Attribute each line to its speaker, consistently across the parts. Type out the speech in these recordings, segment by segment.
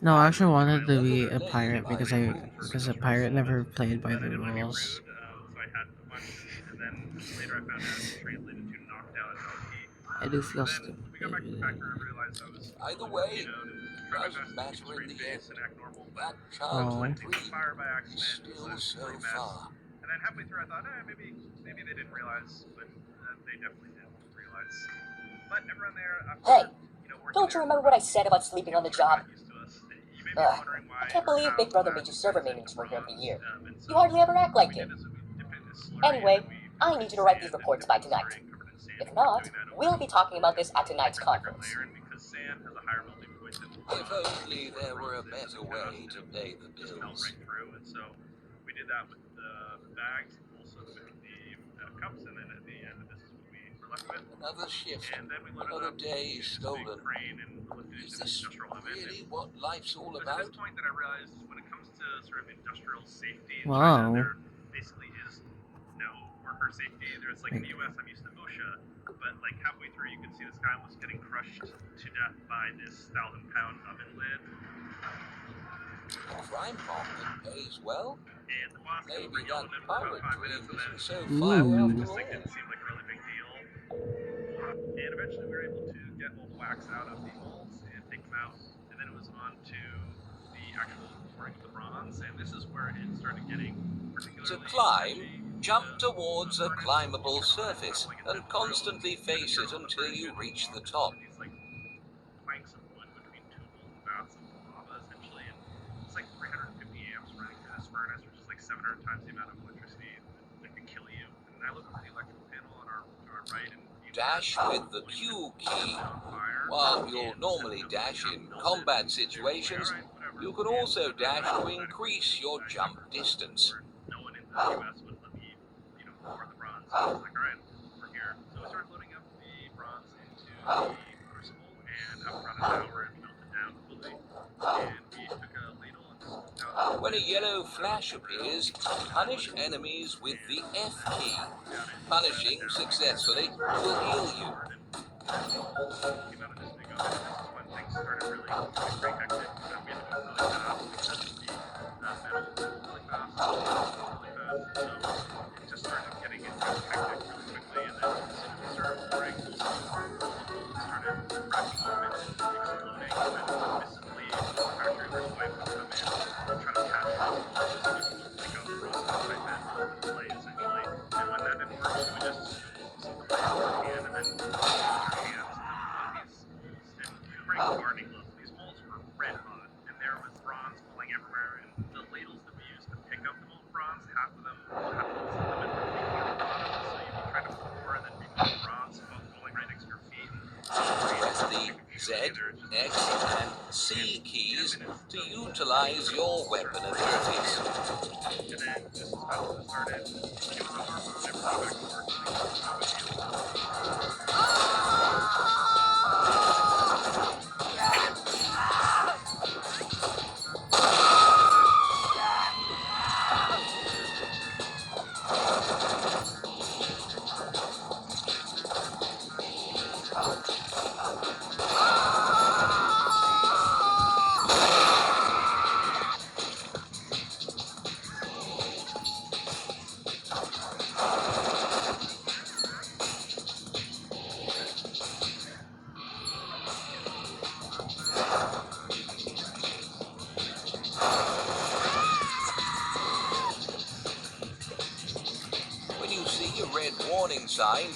Speaker 1: No, I actually wanted to be a pirate because a pirate never played by the rules. I do feel stupid.
Speaker 2: Either way, doesn't matter in the end. That
Speaker 1: Oh,
Speaker 2: childhood dream is still so far.
Speaker 3: Hey, don't you remember what I said about sleeping on the job? Ugh, I can't believe Big Brother made you server maintenance for here every year. You hardly ever act like it. Anyway, I need you to write these reports by tonight. If not, we'll be talking about this at tonight's conference.
Speaker 2: If only there were a better way to pay the bills. Another shift, another day stolen. Is this really what life's all about?
Speaker 1: wow.
Speaker 2: Crime mob that pays well? Maybe that pirate dream isn't so far
Speaker 1: Ooh.
Speaker 2: after all. To climb, jump towards a climbable surface and constantly face it until you reach the top. Dash with the Q key. While you'll normally dash in combat situations, you can also dash to increase your jump distance. When a yellow flash appears, punish enemies with the F key. Punishing successfully will heal you. Press the Z, X, and C keys to utilize your weapon abilities. When you see a red warning sign,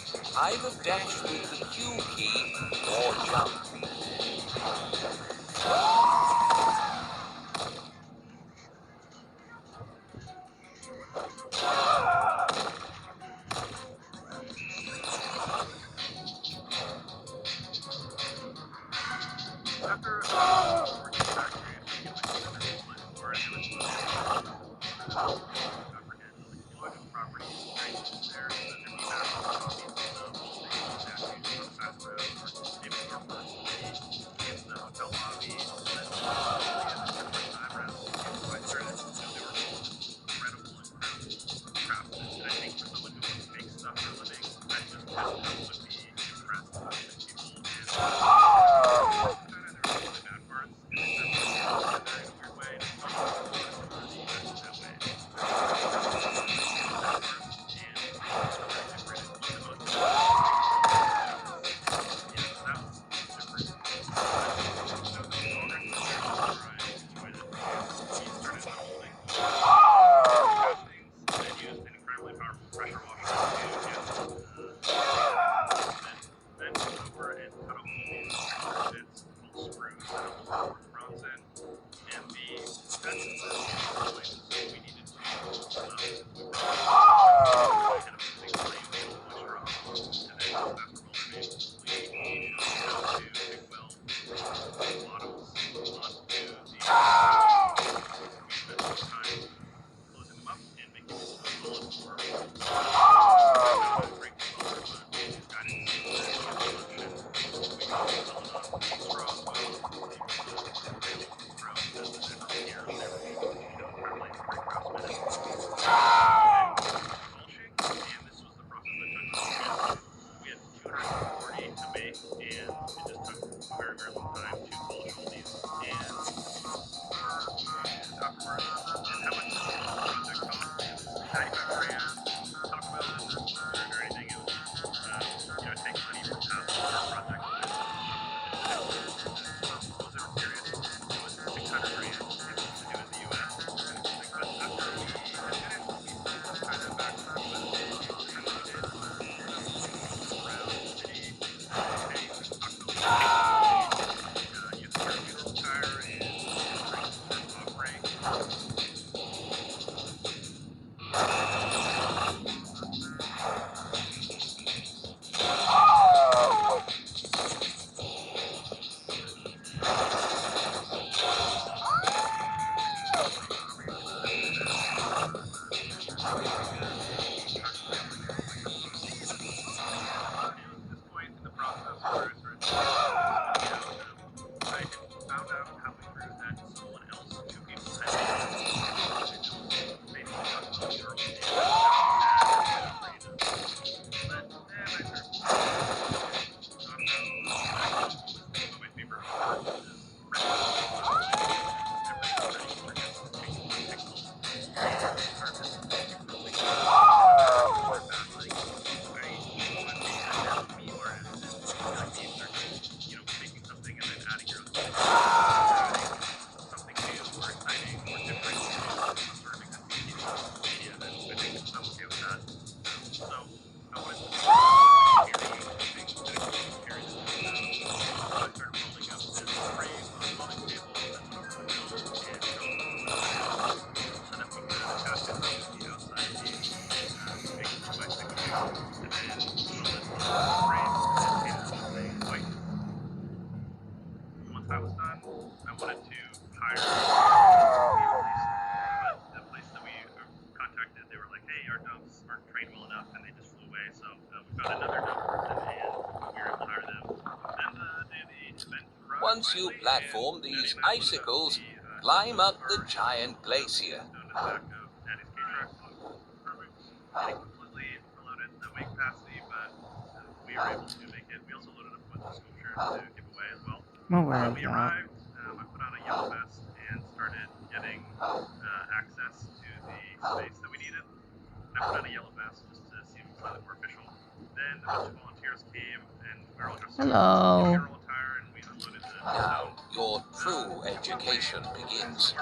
Speaker 2: either dash with the Q key or jump. Once you platform these icicles, climb up the giant glacier.
Speaker 1: I'm aware of that. Hello.
Speaker 2: Now, your true education begins.